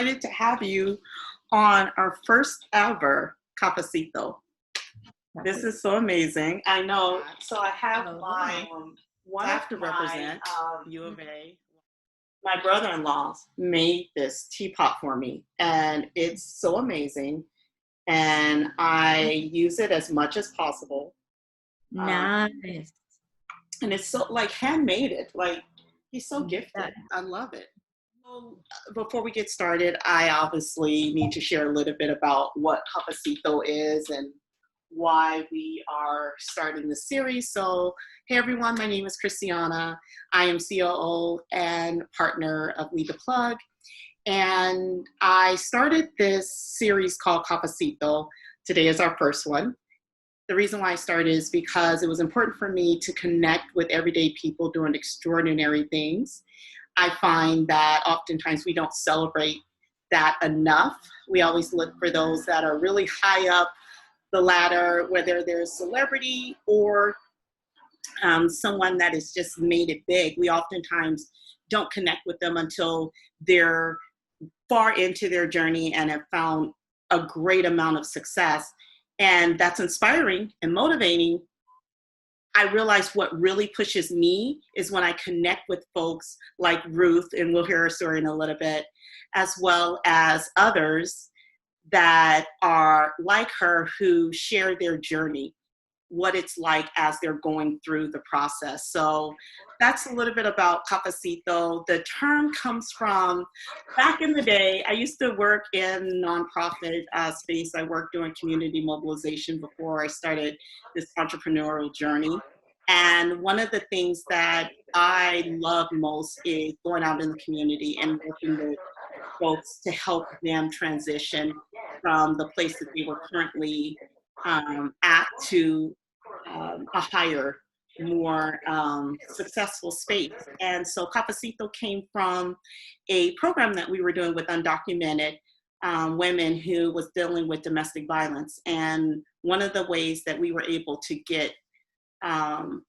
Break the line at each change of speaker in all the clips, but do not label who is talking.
excited to have you on our first ever Cafecito. This is so amazing. I know. So I have one I have to represent U of A. My brother-in-law made this teapot for me, and it's so amazing. And I use it as much as possible.
Nice.
And it's so like handmade. Like he's so gifted. I love it. Before we get started, I obviously need to share a little bit about what Cafecito is and why we are starting the series. So, hey everyone, my name is Christiana. I am COO and partner of Lead the Plug. And I started this series called Cafecito. Today is our first one. The reason why I started is because it was important for me to connect with everyday people doing extraordinary things. I find that oftentimes we don't celebrate that enough. We always look for those that are really high up the ladder, whether they're a celebrity or someone that has just made it big. We oftentimes don't connect with them until they're far into their journey and have found a great amount of success. And that's inspiring and motivating. I realize what really pushes me is when I connect with folks like Ruth, and we'll hear her story in a little bit, as well as others that are like her who share their journey, what it's like as they're going through the process. So that's a little bit about Cafecito. The term comes from back in the day. I used to work in nonprofit space. I worked doing community mobilization before I started this entrepreneurial journey. And one of the things that I love most is going out in the community and working with folks to help them transition from the place that they were currently at to a higher, more successful space. And so Cafecito came from a program that we were doing with undocumented women who was dealing with domestic violence. And one of the ways that we were able to get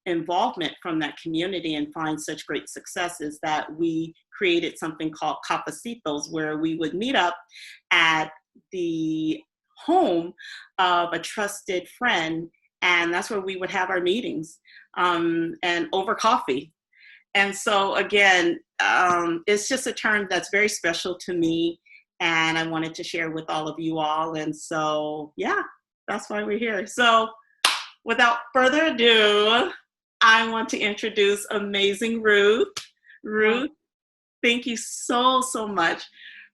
involvement from that community and find such great success is that we created something called Cafecitos, where we would meet up at the home of a trusted friend, and that's where we would have our meetings and over coffee. And so again, it's just a term that's very special to me, and I wanted to share with all of you all. And so, yeah, that's why we're here. So without further ado, I want to introduce amazing Ruth. Ruth, thank you so much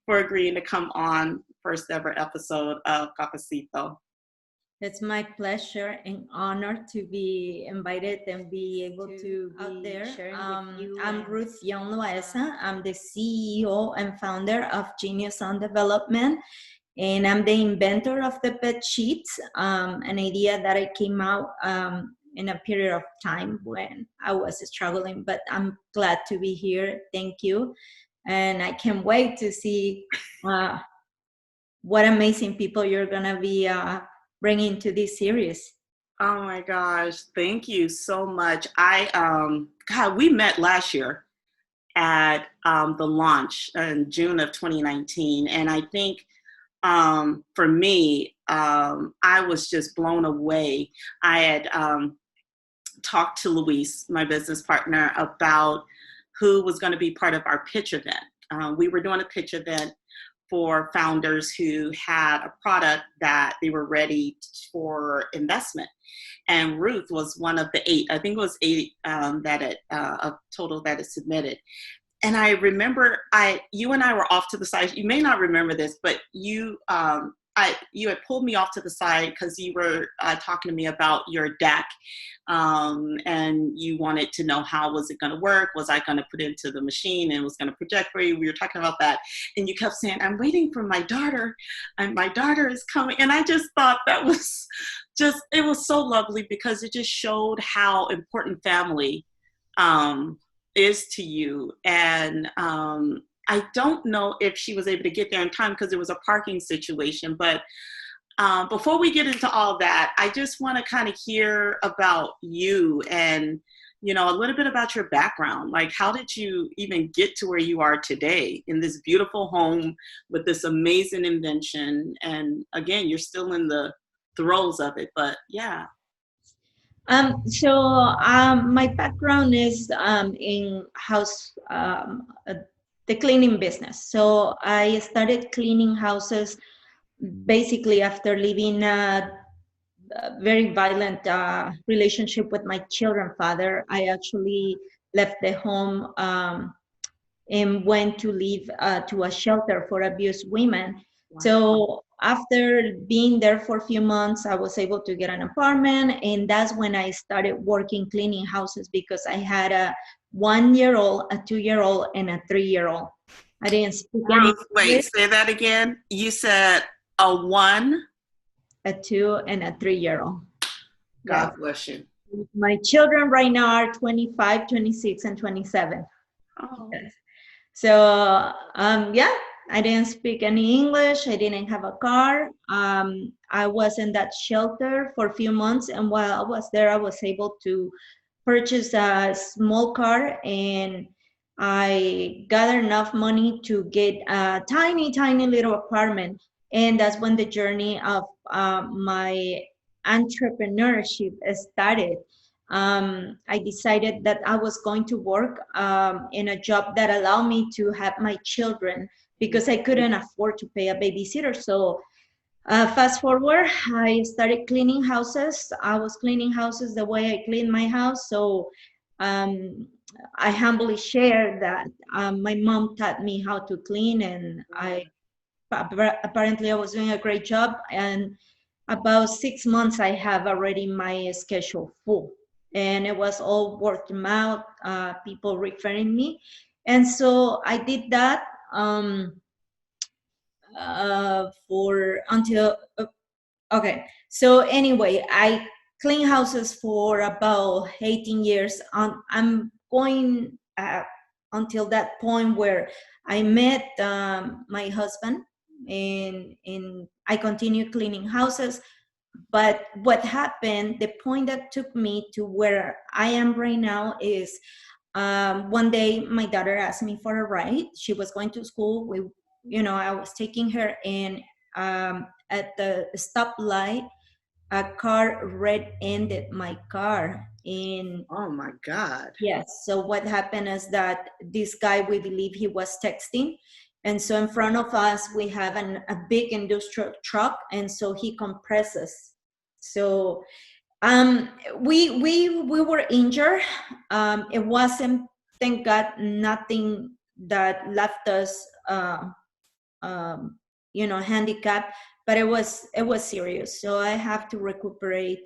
for agreeing to come on first ever episode of Cafecito.
It's my pleasure and honor to be invited and be able to be out there sharing with you. I'm Ruth Young-Loaeza. I'm the CEO and founder of Genius on Development, and I'm the inventor of the bed sheets, an idea that I came out in a period of time when I was struggling, but I'm glad to be here. Thank you. And I can't wait to see what amazing people you're going to be bringing to this series.
Oh my gosh, thank you so much. We met last year at the launch in June of 2019. And I think for me, I was just blown away. I had talked to Luis, my business partner, about who was going to be part of our pitch event. We were doing a pitch event for founders who had a product that they were ready for investment. And Ruth was one of the 8, I think it was 8 a total that is submitted. And I remember you and I were off to the side. You may not remember this, but you had pulled me off to the side because you were talking to me about your deck. And you wanted to know how was it going to work? Was I going to put it into the machine and it was going to project for you? We were talking about that. And you kept saying, I'm waiting for my daughter, and my daughter is coming. And I just thought that was it was so lovely because it just showed how important family is to you. And I don't know if she was able to get there in time because it was a parking situation, but before we get into all that, I just want to kind of hear about you and you know, a little bit about your background. Like, how did you even get to where you are today in this beautiful home with this amazing invention? And again, you're still in the throes of it, but yeah.
My background is in house, the cleaning business. So I started cleaning houses basically after living a very violent relationship with my children's father. I actually left the home and went to live to a shelter for abused women. Wow. So after being there for a few months, I was able to get an apartment, and that's when I started working cleaning houses because I had a 1-year-old, a 2-year-old, and a 3-year-old. I didn't speak any
Ruth, wait, say that again. You said a 1,
a 2, and a 3-year-old.
God bless you.
My children right now are 25, 26, and 27.
Oh.
Yes. So, yeah, I didn't speak any English. I didn't have a car. I was in that shelter for a few months. And while I was there, I was able to purchase a small car, and I gathered enough money to get a tiny, tiny little apartment. And that's when the journey of my entrepreneurship started. I decided that I was going to work in a job that allowed me to have my children because I couldn't afford to pay a babysitter. So fast forward, I started cleaning houses. I was cleaning houses the way I clean my house. So I humbly share that my mom taught me how to clean, and apparently I was doing a great job. And about 6 months, I have already my schedule full. And it was all word of mouth, people referring me. And so I did that for until, okay. So anyway, I clean houses for about 18 years. I'm going until that point where I met my husband, and I continue cleaning houses. But what happened, the point that took me to where I am right now is one day my daughter asked me for a ride. She was going to school. I was taking her, and at the stoplight, a car red-ended my car. And
oh my God.
Yes. So what happened is that this guy, we believe he was texting. And so in front of us, we have a big industrial truck. And so he compresses. So we were injured. It wasn't, thank God, nothing that left us, handicapped, but it was serious. So I have to recuperate.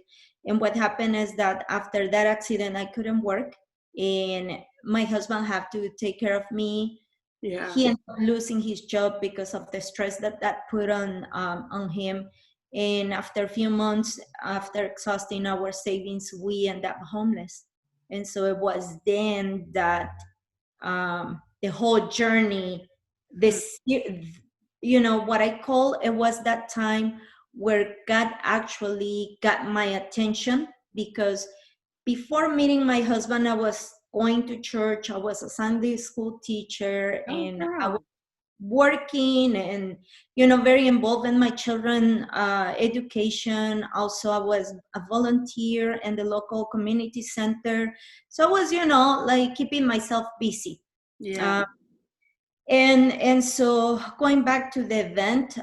And what happened is that after that accident, I couldn't work, and my husband had to take care of me.
Yeah.
He ended up losing his job because of the stress that put on him. And after a few months, after exhausting our savings, we end up homeless. And so it was then that the whole journey, this, what I call, it was that time where God actually got my attention, because before meeting my husband, I was going to church. I was a Sunday school teacher, and I was working and, very involved in my children education. Also, I was a volunteer in the local community center. So I was, like keeping myself busy.
Yeah.
And so going back to the event,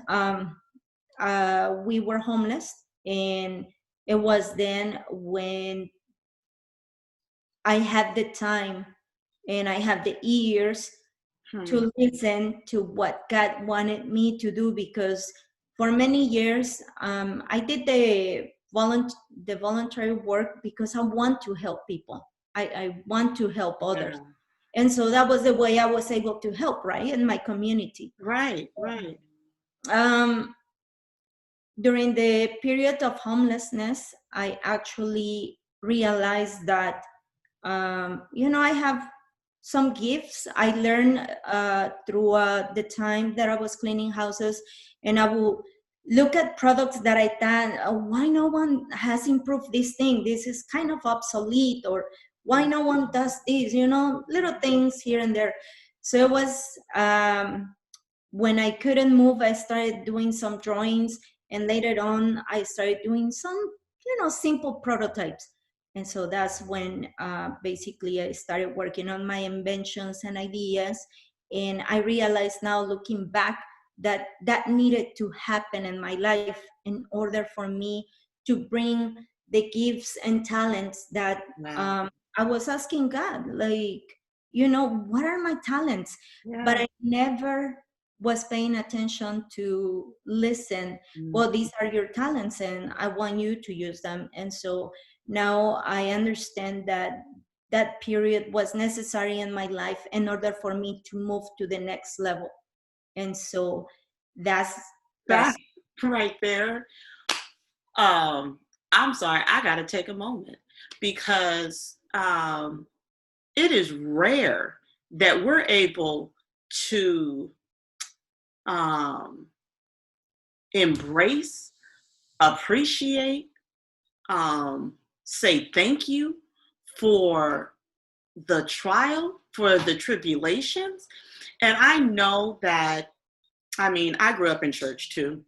we were homeless, and it was then when I had the time and I had the ears to listen to what God wanted me to do, because for many years I did the voluntary work because I want to help people. I want to help others. Yeah. And so that was the way I was able to help, right, in my community.
Right.
During the period of homelessness, I actually realized that, I have some gifts I learned through the time that I was cleaning houses, and I will look at products that I thought, why no one has improved this thing? This is kind of obsolete, or why no one does this, you know, little things here and there. So it was, when I couldn't move, I started doing some drawings, and later on I started doing some, you know, simple prototypes. And so that's when basically I started working on my inventions and ideas. And I realized now, looking back, that that needed to happen in my life in order for me to bring the gifts and talents that I was asking God, like, you know, what are my talents?
Yeah.
But I never was paying attention to listen. Well, these are your talents and I want you to use them. And so now I understand that that period was necessary in my life in order for me to move to the next level. And so that's
right there. I'm sorry, I gotta take a moment, because it is rare that we're able to embrace, appreciate, say thank you for the trial, for the tribulations. And I know that, I mean, I grew up in church too.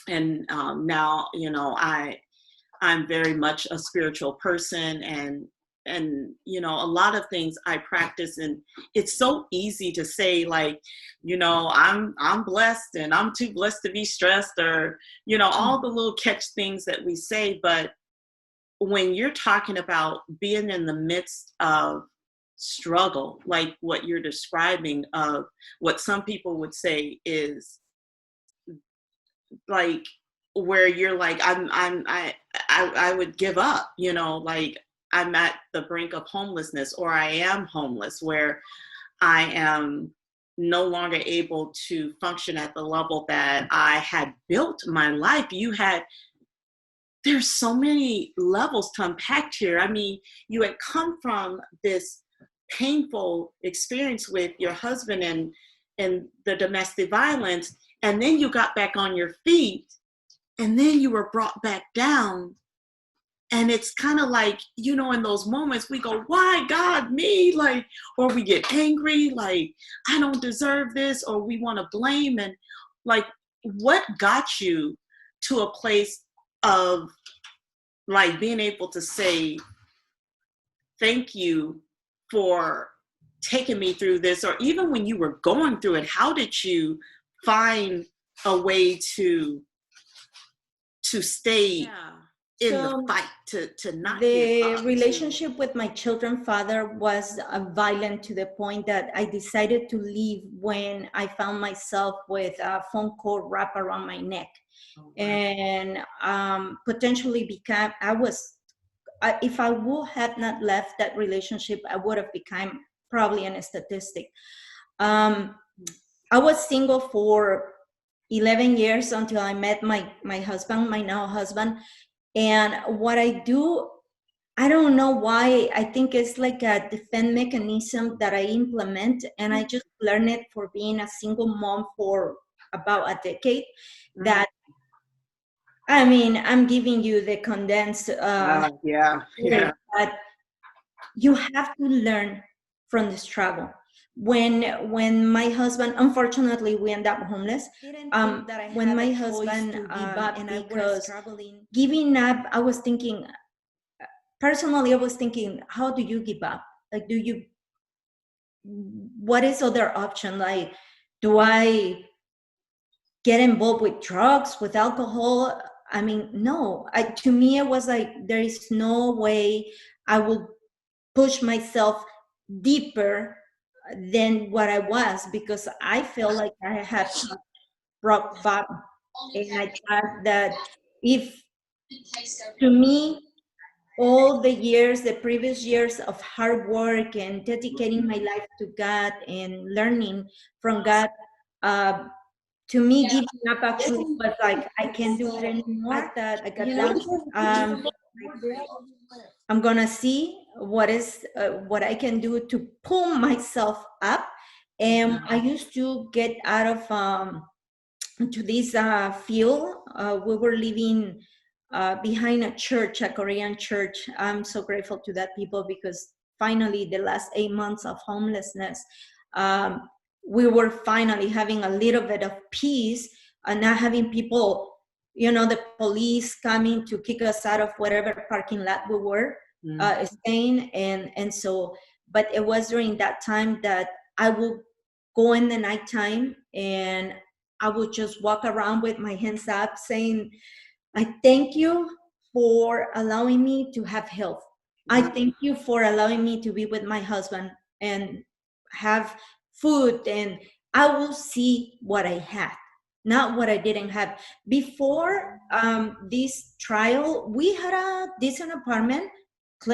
And now, you know, I'm very much a spiritual person, and you know, a lot of things I practice, and it's so easy to say, like, you know, I'm blessed and I'm too blessed to be stressed, or, you know, all the little catch things that we say. But when you're talking about being in the midst of struggle, like what you're describing, of what some people would say is like, where you're like, I would give up, you know, like I'm at the brink of homelessness, or I am homeless, where I am no longer able to function at the level that I had built my life. There's so many levels to unpack here. I mean, you had come from this painful experience with your husband and the domestic violence, and then you got back on your feet, and then you were brought back down. And it's kind of like, you know, in those moments we go, why God, me? Like, or we get angry, like, I don't deserve this, or we want to blame. And like, what got you to a place of like being able to say, thank you for taking me through this? Or even when you were going through it, how did you find a way to stay in the fight, to not
the relationship with my children's father was violent, to the point that I decided to leave when I found myself with a phone call wrapped around my neck. And potentially become, if I would have not left that relationship, I would have become probably a statistic. I was single for 11 years until I met my husband, my now husband. And what I do, I don't know why, I think it's like a defense mechanism that I implement, and I just learned it for being a single mom for about a decade. That, I mean, I'm giving you the condensed but you have to learn from the struggle. When my husband, unfortunately, we end up homeless. When my husband gave up, because giving up, I was thinking, personally, I was thinking, how do you give up? Like, what is other option? Like, do I get involved with drugs, with alcohol? I mean, no. To me, it was like, there is no way I will push myself deeper than what I was, because I feel like I had rock bottom. And I thought that, if, to me, all the years, the previous years of hard work and dedicating my life to God and learning from God, to me, giving up actually was like, I can't do it anymore. That I got down. I'm gonna see what I can do to pull myself up. And I used to get out of to this field. We were living behind a church, a Korean church. I'm so grateful to that people, because finally the last 8 months of homelessness, we were finally having a little bit of peace and not having people, the police coming to kick us out of whatever parking lot we were staying. And so, but it was during that time that I would go in the nighttime and I would just walk around with my hands up saying, I thank you for allowing me to have health. I thank you for allowing me to be with my husband and have food, and I will see what I had, not what I didn't have. Before this trial, we had a decent apartment.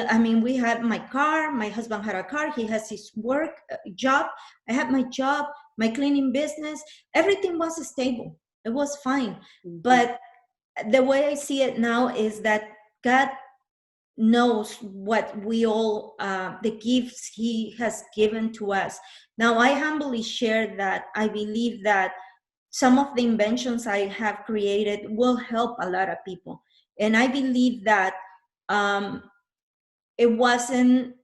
I mean, we had my car, my husband had a car, he has his work job, I had my job, my cleaning business, everything was stable. It was fine. But the way I see it now is that God knows what we all, the gifts he has given to us. Now, I humbly share that I believe that some of the inventions I have created will help a lot of people. And I believe that it wasn't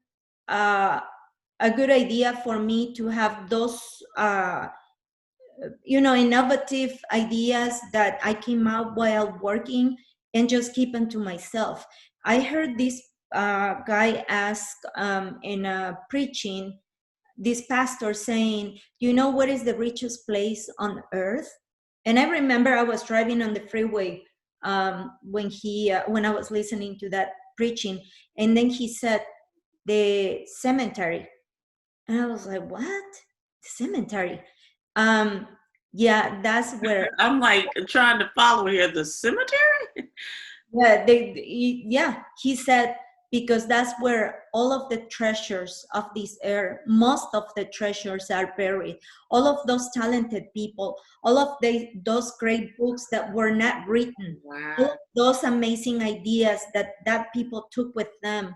a good idea for me to have those innovative ideas that I came out while working and just keep them to myself. I heard this guy ask in a preaching, this pastor saying, you know what is the richest place on earth? And I remember I was driving on the freeway when I was listening to that preaching, and then he said, the cemetery. And I was like, what? The cemetery? Yeah, that's where
I'm like trying to follow here. The cemetery?
yeah, he said, because that's where all of the treasures of this earth, most of the treasures are buried. All of those talented people, all of those great books that were not written, all of those amazing ideas that people took with them,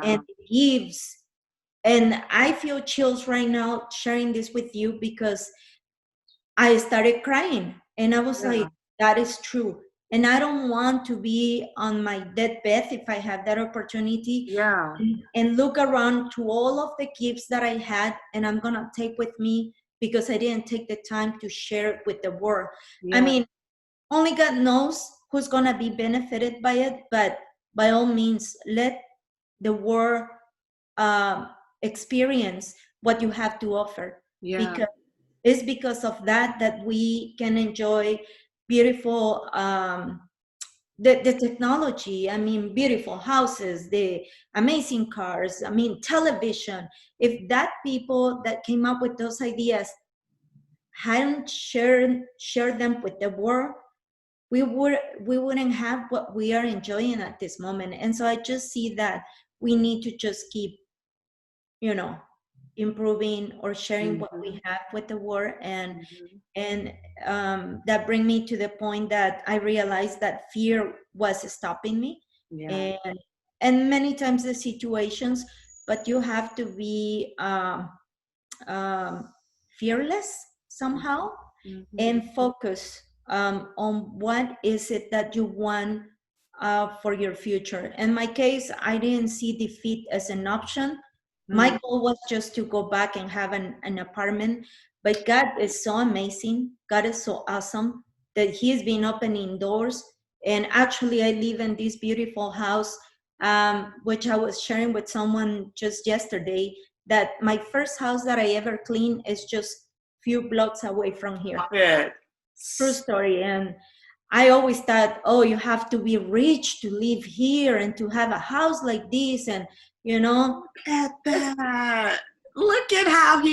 and gives. And I feel chills right now sharing this with you because I started crying and I was like, that is true. And I don't want to be on my deathbed if I have that opportunity. And look around to all of the gifts that I had and I'm going to take with me because I didn't take the time to share it with the world. I mean, only God knows who's going to be benefited by it, but by all means, let the world experience what you have to offer. Because it's because of that we can enjoy beautiful the technology. I mean, beautiful houses, the amazing cars, I mean, television. If that people that came up with those ideas hadn't shared them with the world, we wouldn't have what we are enjoying at this moment. And so I just see that we need to just keep improving or sharing what we have with the world. And that bring me to the point that I realized that fear was stopping me. And many times the situations, but you have to be fearless somehow and focus on what is it that you want for your future. In my case, I didn't see defeat as an option. My goal was just to go back and have an apartment, but God is so amazing. God is so awesome that He's been opening doors. And actually, I live in this beautiful house, which I was sharing with someone just yesterday, that my first house that I ever cleaned is just few blocks away from here. True story. And I always thought, oh, you have to be rich to live here and to have a house like this. And,
look at that. Look at how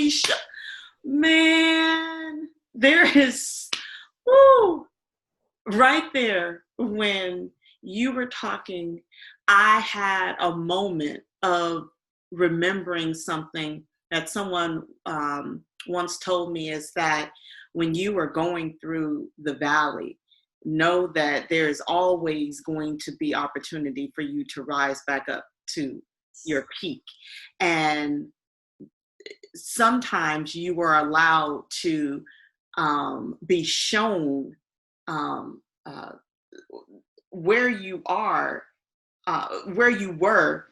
man, there is, right there when you were talking, I had a moment of remembering something that someone once told me, is that when you are going through the valley, know that there's always going to be opportunity for you to rise back up to your peak. And sometimes you are allowed to be shown where you are, where you were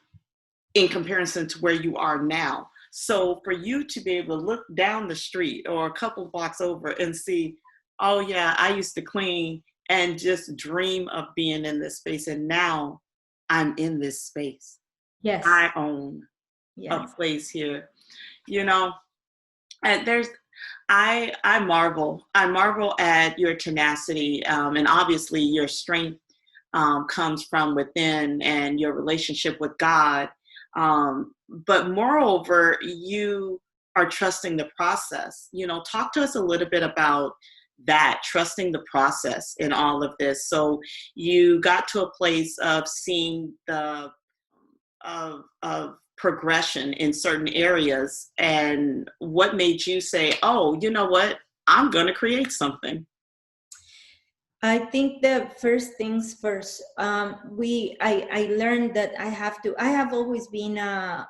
in comparison to where you are now. So for you to be able to look down the street or a couple of blocks over and see, oh yeah, I used to clean and just dream of being in this space. And now I'm in this space.
Yes.
I own a place here, you know, and I marvel at your tenacity, and obviously your strength comes from within and your relationship with God. But moreover, you are trusting the process. You know, talk to us a little bit about that, trusting the process in all of this. So you got to a place of seeing the of progression in certain areas, and what made you say, oh, you know what, I'm going to create something?
I think the first things first. I learned that I have always been a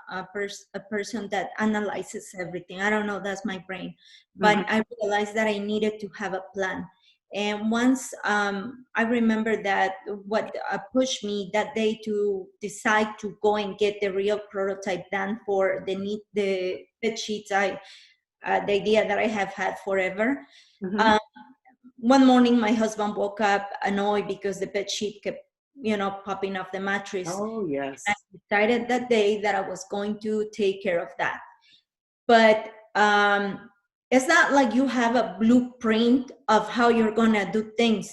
person that analyzes everything. I don't know, that's my brain, but I realized that I needed to have a plan. And once I remember that what pushed me that day to decide to go and get the real prototype done for the bed sheets, the idea that I have had forever. One morning, my husband woke up annoyed because the bed sheet kept, popping off the mattress.
Oh, yes.
I decided that day that I was going to take care of that. But it's not like you have a blueprint of how you're going to do things.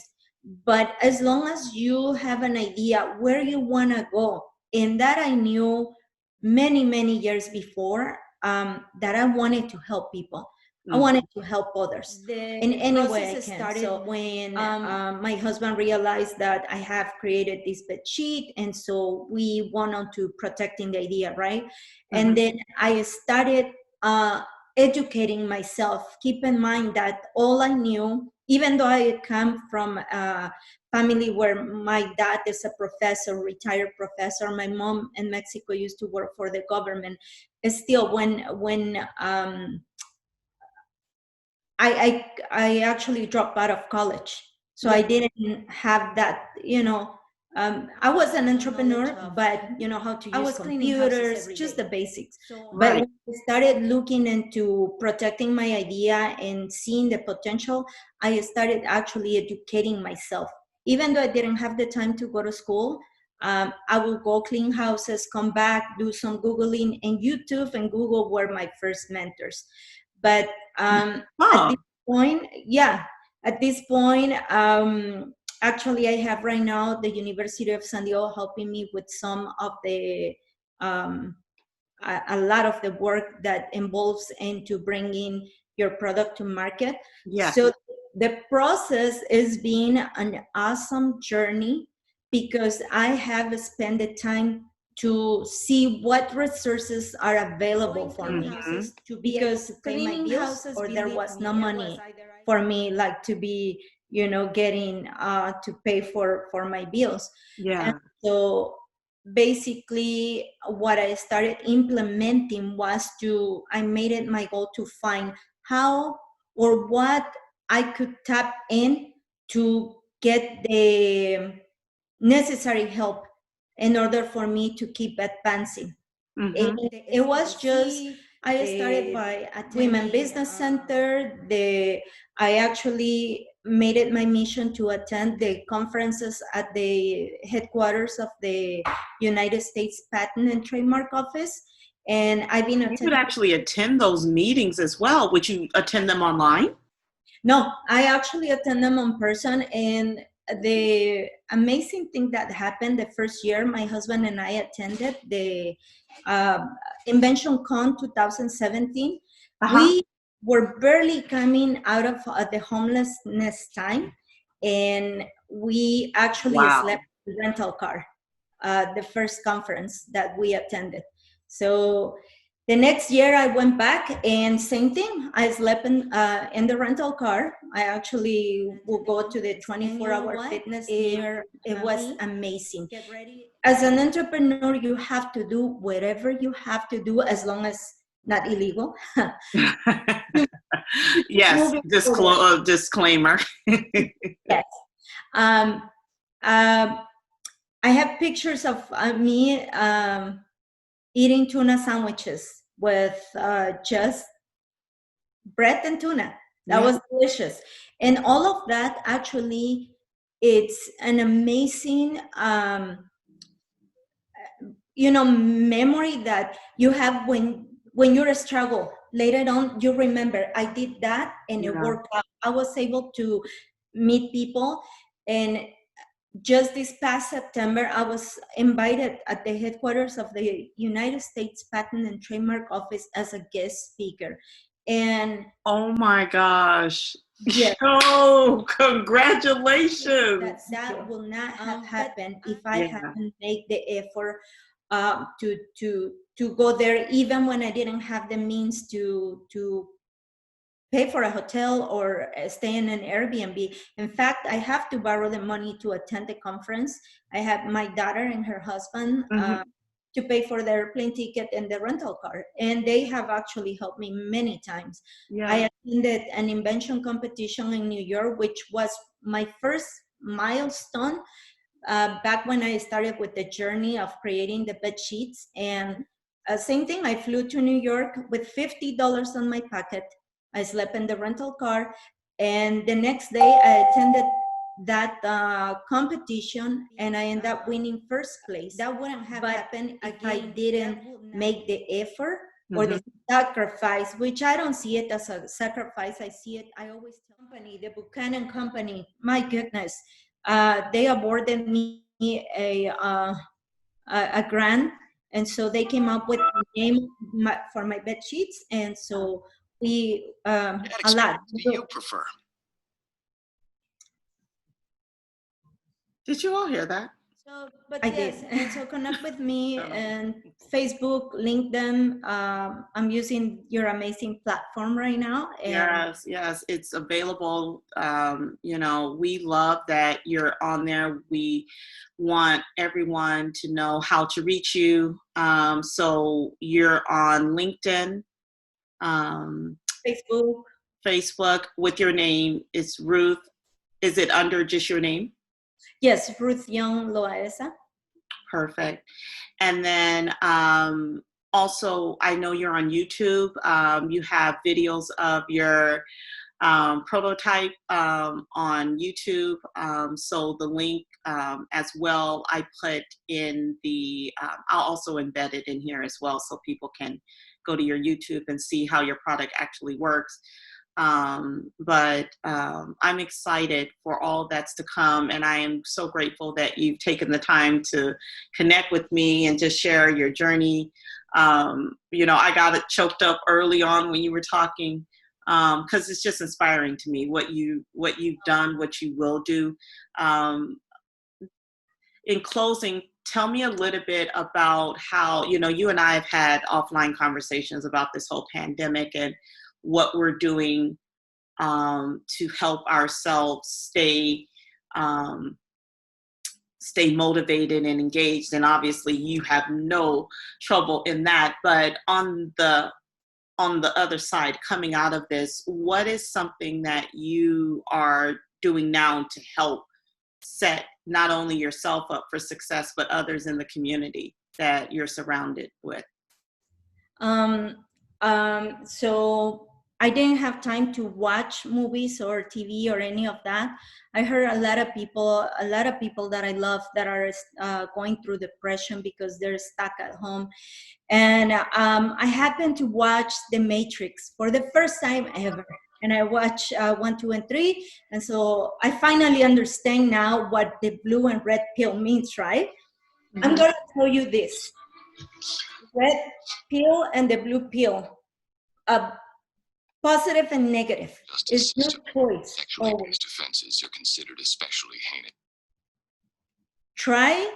But as long as you have an idea where you want to go, and that I knew many, many years before, that I wanted to help people. I wanted to help others in any way I can. Started so when my husband realized that I have created this bed sheet, and so we went on to protecting the idea, right? And then I started educating myself. Keep in mind that all I knew, even though I come from a family where my dad is a professor, retired professor, my mom in Mexico used to work for the government. Still, when I actually dropped out of college, so I didn't have that. I was an entrepreneur, but how to use computers, just the basics. But when I started looking into protecting my idea and seeing the potential, I started actually educating myself. Even though I didn't have the time to go to school, I would go clean houses, come back, do some Googling, and YouTube and Google were my first mentors. But at this point, actually, I have right now the University of San Diego helping me with some of the, a lot of the work that involves into bringing your product to market.
Yes.
So the process has been an awesome journey because I have spent the time to see what resources are available for me, because cleaning houses, or there was no money for me, like to be, getting to pay for my bills. And so basically what I started implementing was I made it my goal to find how or what I could tap in to get the necessary help in order for me to keep advancing. It was just, I started by attending Women Business Center. I actually made it my mission to attend the conferences at the headquarters of the United States Patent and Trademark Office. And I've been attending.
You could actually attend those meetings as well. Would you attend them online?
No, I actually attend them in person. And the amazing thing that happened the first year my husband and I attended the Invention Con 2017, we were barely coming out of the homelessness time, and we actually slept in a rental car, the first conference that we attended. So the next year I went back, and same thing. I slept in the rental car. I actually will go to the 24-hour fitness there. It was amazing. As an entrepreneur, you have to do whatever you have to do, as long as not illegal.
Yes, disclaimer.
Yes. I have pictures of me eating tuna sandwiches with just bread and tuna. That was delicious. And all of that, actually, it's an amazing memory that you have when you're a struggle. Later on, you remember, I did that and it worked out. I was able to meet people. And just this past September, I was invited at the headquarters of the United States Patent and Trademark Office as a guest speaker. And
oh my gosh.
yes.
Oh, congratulations.
That will not have happened if I hadn't made the effort to go there, even when I didn't have the means to pay for a hotel or stay in an Airbnb. In fact, I have to borrow the money to attend the conference. I have my daughter and her husband to pay for the airplane ticket and the rental car. And they have actually helped me many times. I attended an invention competition in New York, which was my first milestone back when I started with the journey of creating the bed sheets. And same thing, I flew to New York with $50 on my pocket. I slept in the rental car. And the next day I attended that competition and I ended up winning first place. That wouldn't have happened if I didn't make the effort or the sacrifice, which I don't see it as a sacrifice. I see it, I always tell the Buchanan Company, my goodness, they awarded me a grant, and so they came up with the name for my bed sheets, and so we a lot.
Do you prefer?
Did you all hear that?
So, but I did. And so connect with me and Facebook, LinkedIn. I'm using your amazing platform right now. And
yes, it's available. We love that you're on there. We want everyone to know how to reach you. So you're on LinkedIn, Facebook with your name. It's Ruth. Is it under just your name?
Yes, Ruth Young-Loaeza.
Perfect. And then also, I know you're on YouTube. You have videos of your prototype on YouTube. So the link as well, I put in I'll also embed it in here as well so people can go to your YouTube and see how your product actually works. But I'm excited for all that's to come, and I am so grateful that you've taken the time to connect with me and just share your journey. I got it choked up early on when you were talking, because it's just inspiring to me what you've done, what you will do. In closing, tell me a little bit about how, you and I have had offline conversations about this whole pandemic and what we're doing to help ourselves stay motivated and engaged. And obviously you have no trouble in that. But on the other side, coming out of this, what is something that you are doing now to help set not only yourself up for success, but others in the community that you're surrounded with?
So I didn't have time to watch movies or TV or any of that. I heard a lot of people that I love that are going through depression because they're stuck at home. And I happened to watch The Matrix for the first time ever. And I watched 1, 2, and 3. And so I finally understand now what the blue and red pill means, right? Mm-hmm. I'm going to tell you this. Red pill and the blue pill. Positive and negative. It's your choice.
Sexually based offenses are considered especially heinous.
Try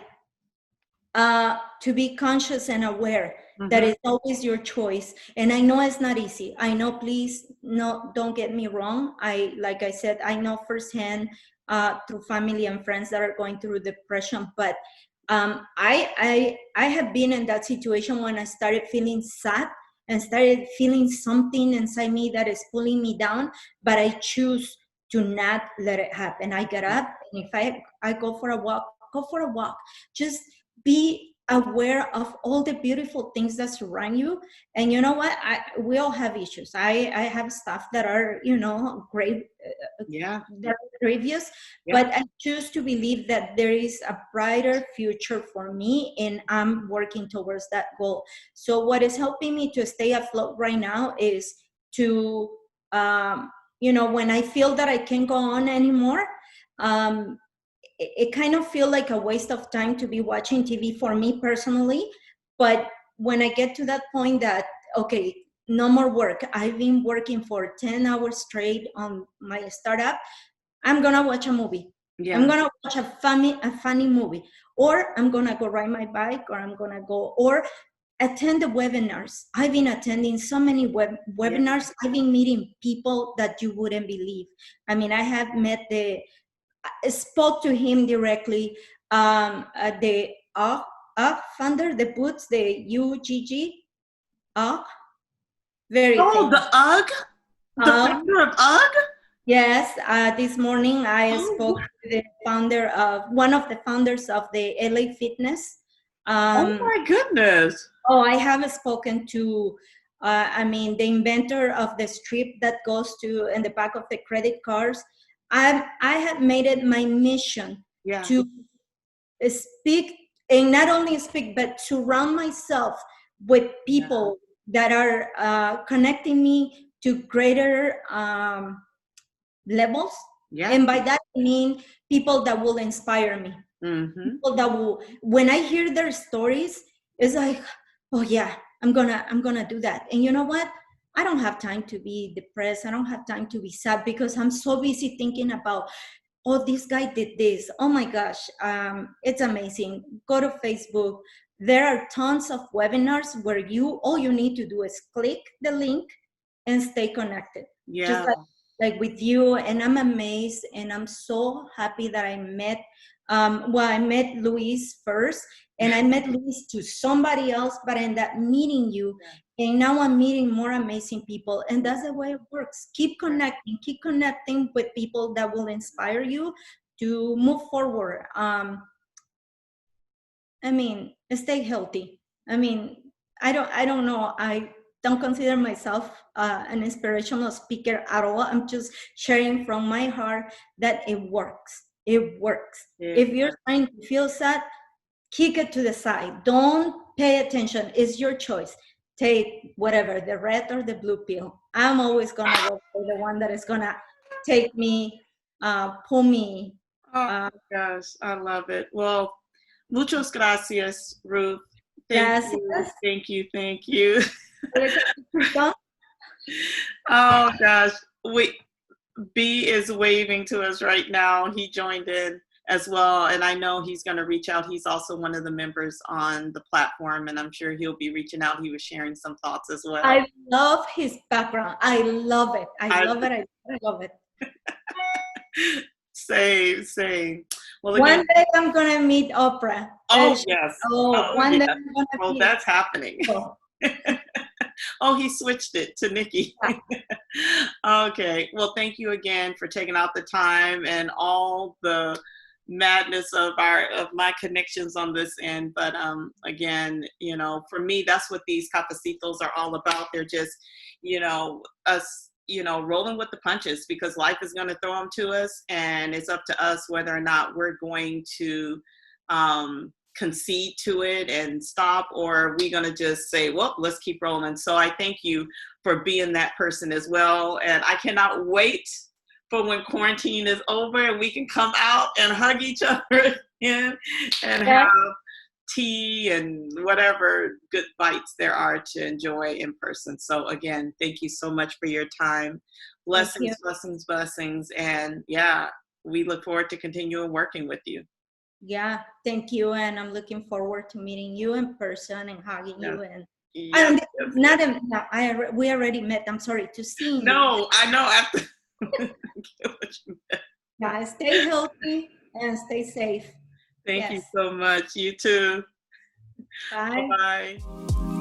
to be conscious and aware that it's always your choice. And I know it's not easy. I know, please, no, don't get me wrong. Like I said, I know firsthand through family and friends that are going through depression. But I have been in that situation when I started feeling sad and started feeling something inside me that is pulling me down, but I choose to not let it happen. I get up, and if I go for a walk, go for a walk. Just be aware of all the beautiful things that surround you. And you know what? We all have issues. I have stuff that are, great, they're previous, but I choose to believe that there is a brighter future for me, and I'm working towards that goal. So what is helping me to stay afloat right now is to, when I feel that I can't go on anymore, it kind of feel like a waste of time to be watching TV for me personally. But when I get to that point that, okay, no more work, I've been working for 10 hours straight on my startup, I'm gonna watch a movie. I'm gonna watch a funny movie, or I'm gonna go ride my bike, or I'm gonna go or attend the webinars. I've been attending so many webinars. I've been meeting people that you wouldn't believe. I mean, I have met spoke to him directly, the founder, the Boots, the UGG, very famous.
The UGG? The founder of UGG?
Yes, this morning I spoke to the founder of, one of the founders of the LA Fitness.
Oh my goodness.
Oh, I have spoken to, the inventor of the strip that goes to in the back of the credit cards. I have made it my mission to speak, and not only speak, but surround myself with people that are connecting me to greater levels. And by that I mean people that will inspire me. People that will, when I hear their stories, it's like, oh yeah, I'm gonna do that. And you know what? I don't have time to be depressed. I don't have time to be sad, because I'm so busy thinking about, oh, this guy did this. Oh my gosh, it's amazing. Go to Facebook. There are tons of webinars where all you need to do is click the link and stay connected. Just like with you. And I'm amazed, and I'm so happy that I met, I met Luis first, and I met Luis to somebody else, but I ended up meeting you. And now I'm meeting more amazing people. And that's the way it works. Keep connecting with people that will inspire you to move forward. Stay healthy. I don't know. I don't consider myself an inspirational speaker at all. I'm just sharing from my heart that it works. It works. If you're trying to feel sad, kick it to the side. Don't pay attention. It's your choice. Take whatever, the red or the blue pill. I'm always going to go for the one that is going to take me, pull me.
Oh my gosh, I love it. Well, muchas gracias, Ruth. Thank you. Oh gosh, B is waving to us right now. He joined in as well, and I know he's going to reach out. He's also one of the members on the platform, and I'm sure he'll be reaching out. He was sharing some thoughts as well.
I love his background. I love it. I love it.
Same. Well, again,
one day I'm gonna meet Oprah.
Oh yes.
One day I'm gonna
meet. That's happening. Oh, he switched it to Nikki. Okay. Well, thank you again for taking out the time and all the madness of my connections on this end. But again, for me, that's what these cafecitos are all about. They're just, us, rolling with the punches, because life is going to throw them to us, and it's up to us whether or not we're going to concede to it and stop, or are we going to just say, well, let's keep rolling. So I thank you for being that person as well. And I cannot wait for when quarantine is over and we can come out and hug each other again and have tea and whatever good bites there are to enjoy in person. So again, thank you so much for your time. Blessings. And we look forward to continuing working with you.
Yeah, thank you. And I'm looking forward to meeting you in person and hugging you. And we already met. I'm sorry, to see you.
No, I know.
Stay healthy and stay safe.
Thank you so much. You too.
Bye.
Bye.